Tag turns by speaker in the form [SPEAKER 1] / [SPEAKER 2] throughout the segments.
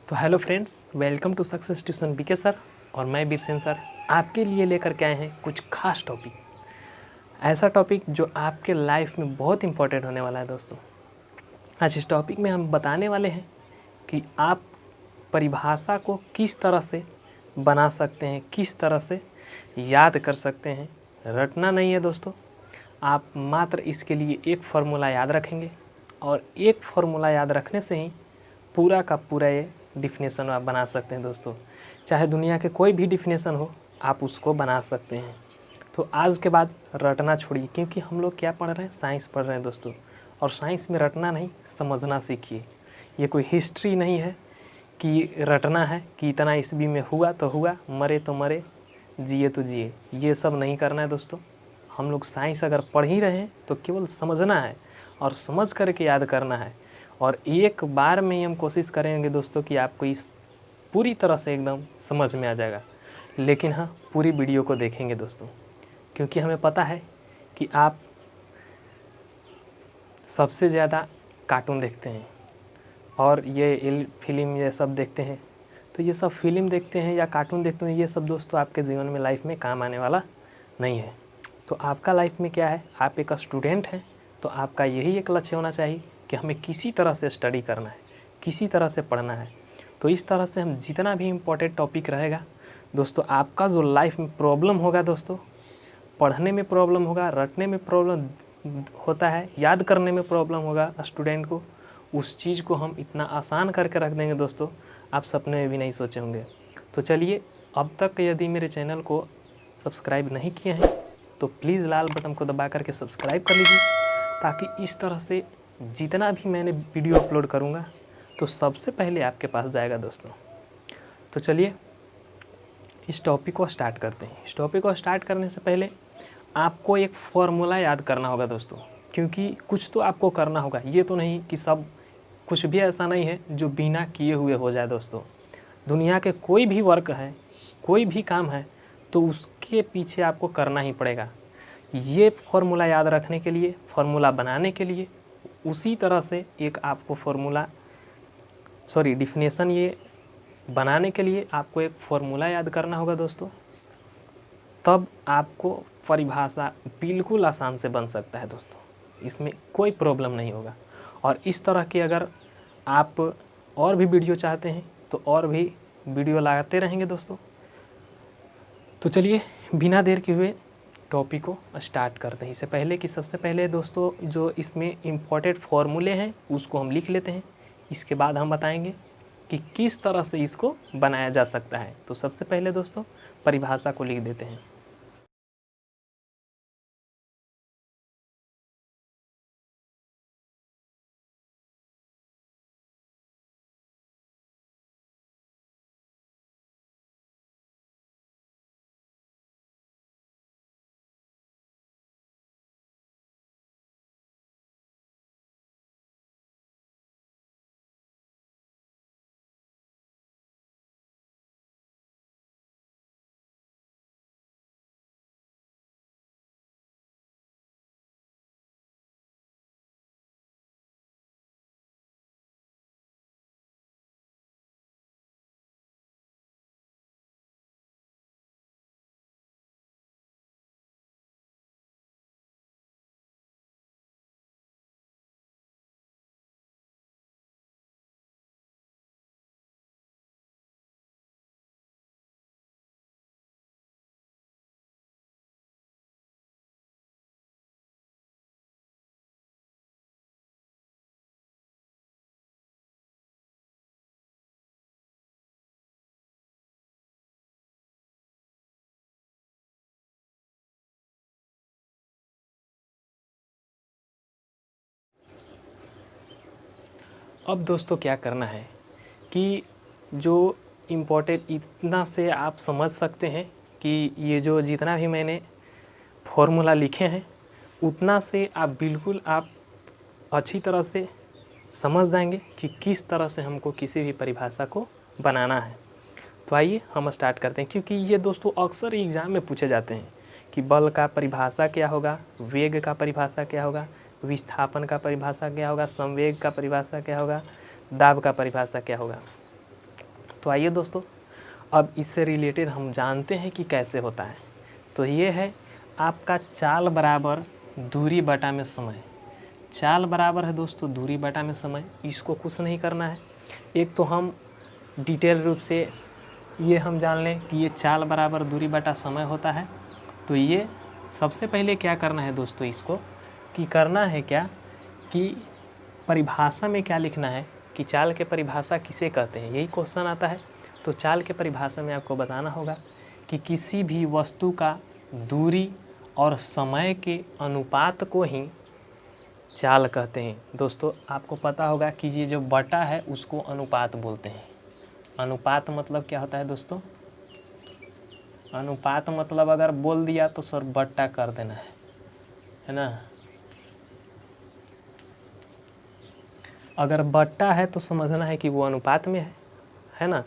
[SPEAKER 1] तो hello friends, welcome to success tuition BK sir और मैं बीरसेन सर आपके लिए लेकर के आए हैं कुछ खास टॉपिक। ऐसा टॉपिक जो आपके लाइफ में बहुत इंपॉर्टेंट होने वाला है दोस्तों। आज इस टॉपिक में हम बताने वाले हैं कि आप परिभाषा को किस तरह से बना सकते हैं, किस तरह से याद कर सकते हैं। रटना नहीं है दोस्तों, आप मात्र इसके लिए एक फार्मूला याद रखेंगे और एक फार्मूला याद रखने से ही पूरा का पूरा ये डिफिनेशन आप बना सकते हैं दोस्तों। चाहे दुनिया के कोई भी डिफिनेशन हो, आप उसको बना सकते हैं। तो आज के बाद रटना छोड़िए, क्योंकि हम लोग क्या पढ़ रहे हैं, साइंस पढ़ रहे हैं दोस्तों। और साइंस में रटना नहीं, समझना सीखिए। ये कोई हिस्ट्री नहीं है कि रटना है कि इतना ईस्वी में हुआ तो हुआ, मरे तो मरे, जिए तो जिए। ये सब नहीं करना है दोस्तों। हम लोग साइंस अगर पढ़ ही रहे हैं तो केवल समझना है और समझ करके याद करना है। और एक बार में ही हम कोशिश करेंगे दोस्तों कि आपको इस पूरी तरह से एकदम समझ में आ जाएगा। लेकिन हाँ, पूरी वीडियो को देखेंगे दोस्तों, क्योंकि हमें पता है कि आप सबसे ज़्यादा कार्टून देखते हैं और ये फिल्म ये सब देखते हैं। तो ये सब फिल्म देखते हैं या कार्टून देखते हैं, ये सब दोस्तों आपके जीवन में लाइफ में काम आने वाला नहीं है। तो आपका लाइफ में क्या है, आप एक स्टूडेंट हैं, तो आपका यही एक लक्ष्य होना चाहिए कि हमें किसी तरह से स्टडी करना है, किसी तरह से पढ़ना है। तो इस तरह से हम जितना भी इम्पोर्टेंट टॉपिक रहेगा दोस्तों, आपका जो लाइफ में प्रॉब्लम होगा दोस्तों, पढ़ने में प्रॉब्लम होगा, रटने में प्रॉब्लम होता है, याद करने में प्रॉब्लम होगा स्टूडेंट को, उस चीज़ को हम इतना आसान करके रख देंगे दोस्तों, आप सपने में भी नहीं सोचे होंगे। तो चलिए, अब तक यदि मेरे चैनल को सब्सक्राइब नहीं किए हैं तो प्लीज़ लाल बटन को दबा करके सब्सक्राइब कर लीजिए, ताकि इस तरह से जितना भी मैंने वीडियो अपलोड करूँगा तो सबसे पहले आपके पास जाएगा दोस्तों। तो चलिए इस टॉपिक को स्टार्ट करते हैं। इस टॉपिक को स्टार्ट करने से पहले आपको एक फार्मूला याद करना होगा दोस्तों, क्योंकि कुछ तो आपको करना होगा। ये तो नहीं कि सब कुछ भी ऐसा नहीं है जो बिना किए हुए हो जाए दोस्तों। दुनिया के कोई भी वर्क है, कोई भी काम है, तो उसके पीछे आपको करना ही पड़ेगा। ये फार्मूला याद रखने के लिए, फार्मूला बनाने के लिए, उसी तरह से एक आपको डिफिनेशन ये बनाने के लिए आपको एक फार्मूला याद करना होगा दोस्तों। तब आपको परिभाषा बिल्कुल आसान से बन सकता है दोस्तों, इसमें कोई प्रॉब्लम नहीं होगा। और इस तरह के अगर आप और भी वीडियो चाहते हैं तो और भी वीडियो लगाते रहेंगे दोस्तों। तो चलिए बिना देर के हुए टॉपिक को स्टार्ट करते हैं। इससे पहले कि सबसे पहले दोस्तों जो इसमें इम्पॉर्टेंट फार्मूले हैं उसको हम लिख लेते हैं। इसके बाद हम बताएंगे कि किस तरह से इसको बनाया जा सकता है। तो सबसे पहले दोस्तों परिभाषा को लिख देते हैं। अब दोस्तों क्या करना है कि जो इम्पोर्टेंट इतना से आप समझ सकते हैं कि ये जो जितना भी मैंने फॉर्मूला लिखे हैं उतना से आप बिल्कुल आप अच्छी तरह से समझ जाएंगे कि किस तरह से हमको किसी भी परिभाषा को बनाना है। तो आइए हम स्टार्ट करते हैं, क्योंकि ये दोस्तों अक्सर एग्ज़ाम में पूछे जाते हैं कि बल का परिभाषा क्या होगा, वेग का परिभाषा क्या होगा, विस्थापन का परिभाषा क्या होगा, संवेग का परिभाषा क्या होगा, दाब का परिभाषा क्या होगा। तो आइए दोस्तों, अब इससे रिलेटेड हम जानते हैं कि कैसे होता है। तो ये है आपका चाल बराबर दूरी बटा में समय। चाल बराबर है दोस्तों दूरी बटा में समय। इसको कुछ नहीं करना है, एक तो हम डिटेल रूप से ये हम जान लें कि ये चाल बराबर दूरी बटा समय होता है। तो ये सबसे पहले क्या करना है दोस्तों, इसको कि करना है क्या कि परिभाषा में क्या लिखना है कि चाल के परिभाषा किसे कहते हैं, यही क्वेश्चन आता है। तो चाल के परिभाषा में आपको बताना होगा कि किसी भी वस्तु का दूरी और समय के अनुपात को ही चाल कहते हैं। दोस्तों आपको पता होगा कि ये जो बटा है उसको अनुपात बोलते हैं। अनुपात मतलब क्या होता है दोस्तों, अनुपात मतलब अगर बोल दिया तो सर बट्टा कर देना है ना। अगर बट्टा है तो समझना है कि वो अनुपात में है ना।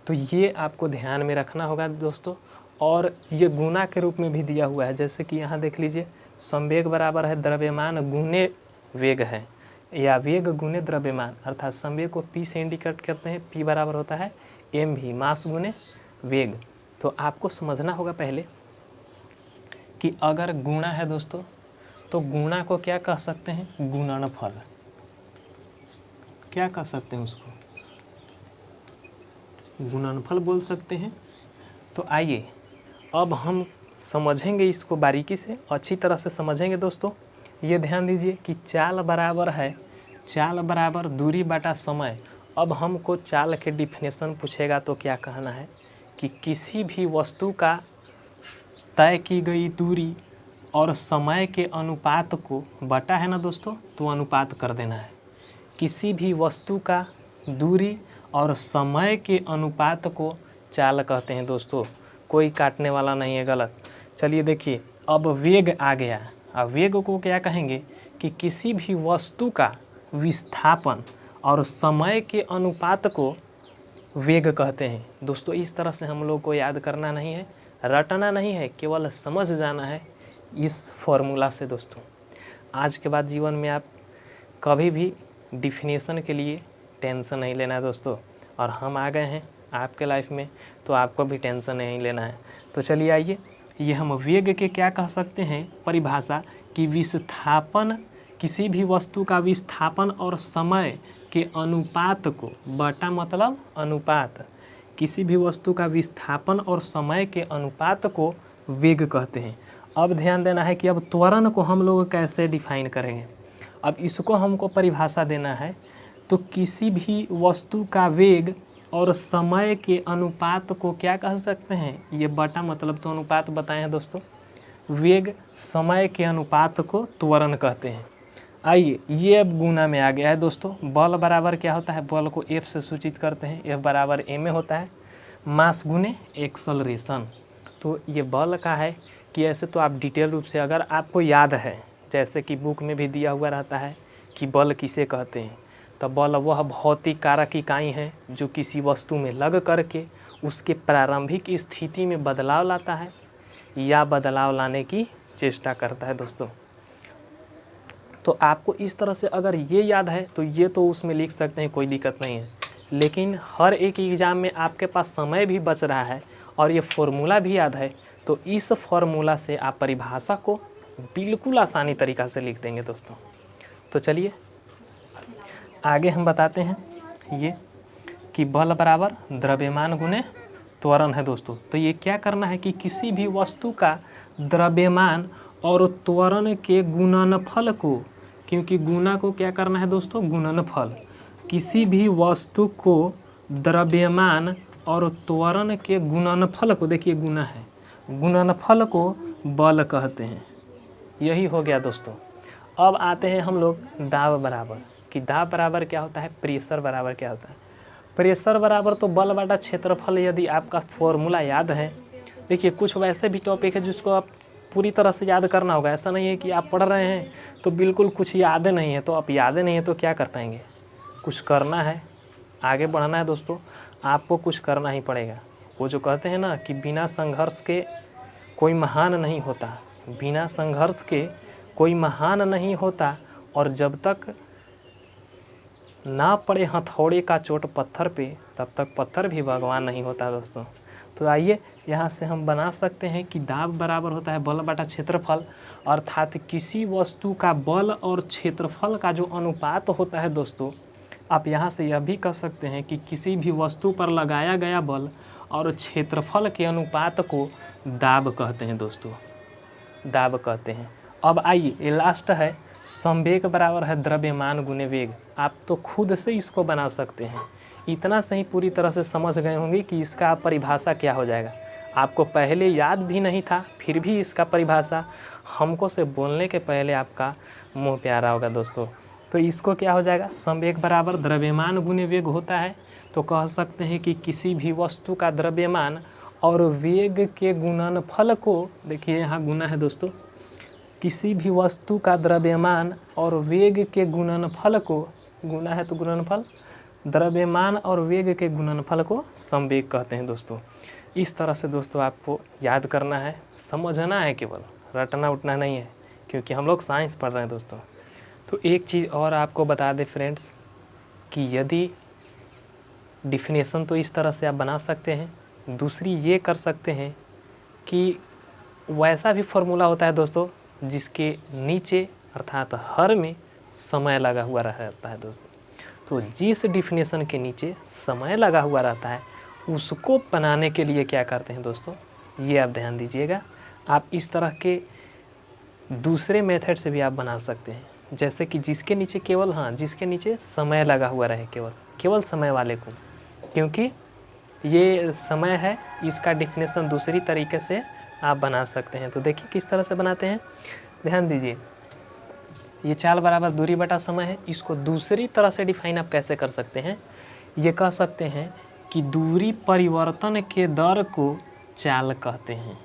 [SPEAKER 1] तो ये आपको ध्यान में रखना होगा दोस्तों। और ये गुना के रूप में भी दिया हुआ है, जैसे कि यहाँ देख लीजिए, संवेग बराबर है द्रव्यमान गुने वेग है, या वेग गुने द्रव्यमान, अर्थात संवेग को p से इंडिकेट करते हैं। p बराबर होता है mv, मास गुने वेग। तो आपको समझना होगा पहले कि अगर गुणा है दोस्तों तो गुणा को क्या कह सकते हैं, गुणनफल। क्या कह सकते हैं उसको, गुणनफल बोल सकते हैं। तो आइए अब हम समझेंगे इसको बारीकी से, अच्छी तरह से समझेंगे दोस्तों। ये ध्यान दीजिए कि चाल बराबर है, चाल बराबर दूरी बटा समय। अब हमको चाल के डिफिनेशन पूछेगा तो क्या कहना है कि किसी भी वस्तु का तय की गई दूरी और समय के अनुपात को, बटा है ना दोस्तों, तो अनुपात कर देना है। किसी भी वस्तु का दूरी और समय के अनुपात को चाल कहते हैं दोस्तों। कोई काटने वाला नहीं है, गलत। चलिए देखिए, अब वेग आ गया। अब वेग को क्या कहेंगे कि किसी भी वस्तु का विस्थापन और समय के अनुपात को वेग कहते हैं दोस्तों। इस तरह से हम लोग को याद करना नहीं है, रटना नहीं है, केवल समझ जाना है इस फॉर्मूला से दोस्तों। आज के बाद जीवन में आप कभी भी डिफिनेशन के लिए टेंशन नहीं लेना है दोस्तों। और हम आ गए हैं आपके लाइफ में, तो आपको भी टेंशन नहीं लेना है। तो चलिए आइए, ये हम वेग के क्या कह सकते हैं परिभाषा, कि विस्थापन, किसी भी वस्तु का विस्थापन और समय के अनुपात को, बटा मतलब अनुपात, किसी भी वस्तु का विस्थापन और समय के अनुपात को वेग कहते हैं। अब ध्यान देना है कि अब त्वरण को हम लोग कैसे डिफाइन करेंगे। अब इसको हमको परिभाषा देना है। तो किसी भी वस्तु का वेग और समय के अनुपात को क्या कह सकते हैं, ये बटा मतलब तो अनुपात बताए हैं दोस्तों। वेग समय के अनुपात को त्वरण कहते हैं। आइए, ये अब गुना में आ गया है दोस्तों। बल बराबर क्या होता है, बल को F से सूचित करते हैं, F बराबर m होता है, मास गुने एक्सलरेशन। तो ये बल का है कि ऐसे तो आप डिटेल रूप से अगर आपको याद है, जैसे कि बुक में भी दिया हुआ रहता है कि बल किसे कहते हैं, तो बल वह भौतिक कारक इकाई है जो किसी वस्तु में लग करके उसके प्रारंभिक स्थिति में बदलाव लाता है या बदलाव लाने की चेष्टा करता है दोस्तों। तो आपको इस तरह से अगर ये याद है तो ये तो उसमें लिख सकते हैं, कोई दिक्कत नहीं है। लेकिन हर एक एग्ज़ाम में आपके पास समय भी बच रहा है और ये फॉर्मूला भी याद है, तो इस फॉर्मूला से आप परिभाषा को बिल्कुल आसानी तरीक़ा से लिख देंगे दोस्तों। तो चलिए आगे हम बताते हैं ये कि बल बराबर द्रव्यमान गुने त्वरण है दोस्तों। तो ये क्या करना है कि किसी भी वस्तु का द्रव्यमान और त्वरण के गुणनफल को, क्योंकि गुना को क्या करना है दोस्तों, गुणनफल, किसी भी वस्तु को द्रव्यमान और त्वरण के गुणनफल को, देखिए गुना है, गुणनफल को बल कहते हैं। यही हो गया दोस्तों। अब आते हैं हम लोग दाब बराबर, कि दाब बराबर क्या होता है, प्रेशर बराबर क्या होता है। प्रेशर बराबर तो बल बटा क्षेत्रफल, यदि आपका फॉर्मूला याद है। देखिए कुछ वैसे भी टॉपिक है जिसको आप पूरी तरह से याद करना होगा। ऐसा नहीं है कि आप पढ़ रहे हैं तो बिल्कुल कुछ याद नहीं है, तो आप याद नहीं है तो क्या कर पाएंगे, कुछ करना है, आगे बढ़ना है दोस्तों, आपको कुछ करना ही पड़ेगा। वो जो कहते हैं ना कि बिना संघर्ष के कोई महान नहीं होता, बिना संघर्ष के कोई महान नहीं होता, और जब तक ना पड़े हथौड़े का चोट पत्थर पे, तब तक पत्थर भी भगवान नहीं होता दोस्तों। तो आइए यहाँ से हम बना सकते हैं कि दाब बराबर होता है बल बटा क्षेत्रफल, अर्थात किसी वस्तु का बल और क्षेत्रफल का जो अनुपात होता है दोस्तों, आप यहाँ से यह भी कह सकते हैं कि किसी भी वस्तु पर लगाया गया बल और क्षेत्रफल के अनुपात को दाब कहते हैं दोस्तों, दाब कहते हैं। अब आइए ये लास्ट है, संवेग बराबर है द्रव्यमान गुने वेग। आप तो खुद से इसको बना सकते हैं, इतना सही पूरी तरह से समझ गए होंगे कि इसका परिभाषा क्या हो जाएगा। आपको पहले याद भी नहीं था, फिर भी इसका परिभाषा हमको से बोलने के पहले आपका मुँह पे आ रहा होगा दोस्तों। तो इसको क्या हो जाएगा, संवेग बराबर द्रव्यमान गुने वेग होता है। तो कह सकते हैं कि किसी भी वस्तु का द्रव्यमान और वेग के गुणनफल को, देखिए यहाँ गुना है दोस्तों, किसी भी वस्तु का द्रव्यमान और वेग के गुणनफल को, गुना है तो गुणनफल, द्रव्यमान और वेग के गुणनफल को संवेग कहते हैं दोस्तों। इस तरह से दोस्तों आपको याद करना है, समझना है, केवल रटना उठना नहीं है, क्योंकि हम लोग साइंस पढ़ रहे हैं दोस्तों। तो एक चीज़ और आपको बता दें फ्रेंड्स कि यदि डिफिनेशन तो इस तरह से आप बना सकते हैं, दूसरी ये कर सकते हैं कि वैसा भी फॉर्मूला होता है दोस्तों जिसके नीचे अर्थात हर में समय लगा हुआ रहता है दोस्तों। तो जिस डिफिनेशन के नीचे समय लगा हुआ रहता है उसको बनाने के लिए क्या करते हैं दोस्तों, ये आप ध्यान दीजिएगा। आप इस तरह के दूसरे मेथड से भी आप बना सकते हैं, जैसे कि जिसके नीचे केवल, हाँ, जिसके नीचे समय लगा हुआ रहे, केवल समय वाले को, क्योंकि ये समय है, इसका डिफिनेशन दूसरी तरीके से आप बना सकते हैं। तो देखिए किस तरह से बनाते हैं, ध्यान दीजिए। ये चाल बराबर दूरी बटा समय है, इसको दूसरी तरह से डिफाइन आप कैसे कर सकते हैं, ये कह सकते हैं कि दूरी परिवर्तन के दर को चाल कहते हैं।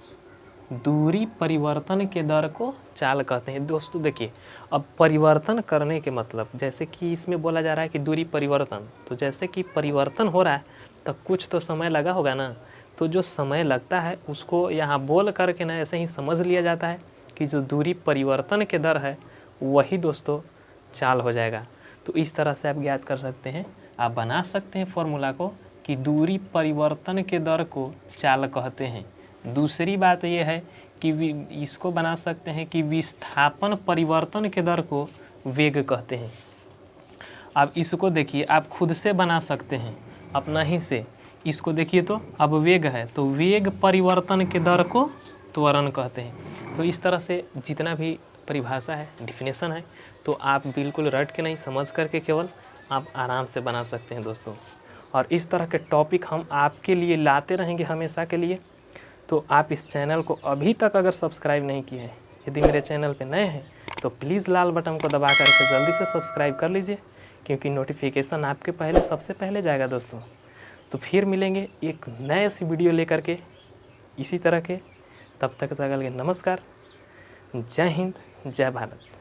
[SPEAKER 1] दूरी परिवर्तन के दर को चाल कहते हैं दोस्तों। देखिए अब परिवर्तन करने के मतलब, जैसे कि इसमें बोला जा रहा है कि दूरी परिवर्तन, तो जैसे कि परिवर्तन हो रहा है तो कुछ तो समय लगा होगा ना, तो जो समय लगता है उसको यहाँ बोल करके ना ऐसे ही समझ लिया जाता है कि जो दूरी परिवर्तन के दर है वही दोस्तों चाल हो जाएगा। तो इस तरह से आप ज्ञात कर सकते हैं, आप बना सकते हैं फॉर्मूला को कि दूरी परिवर्तन के दर को चाल कहते हैं। दूसरी बात यह है कि इसको बना सकते हैं कि विस्थापन परिवर्तन के दर को वेग कहते हैं। अब इसको देखिए, आप खुद से बना सकते हैं अपना ही से, इसको देखिए तो अब वेग है तो वेग परिवर्तन के दर को त्वरण कहते हैं। तो इस तरह से जितना भी परिभाषा है, डिफिनेशन है, तो आप बिल्कुल रट के नहीं, समझ करके केवल आप आराम से बना सकते हैं दोस्तों। और इस तरह के टॉपिक हम आपके लिए लाते रहेंगे हमेशा के लिए। तो आप इस चैनल को अभी तक अगर सब्सक्राइब नहीं किए हैं, यदि मेरे चैनल पे नए हैं तो प्लीज़ लाल बटन को दबा करके जल्दी से सब्सक्राइब कर लीजिए, क्योंकि नोटिफिकेशन आपके पहले सबसे पहले जाएगा दोस्तों। तो फिर मिलेंगे एक नए सी वीडियो लेकर के इसी तरह के, तब तक के नमस्कार, जय हिंद, जय भारत।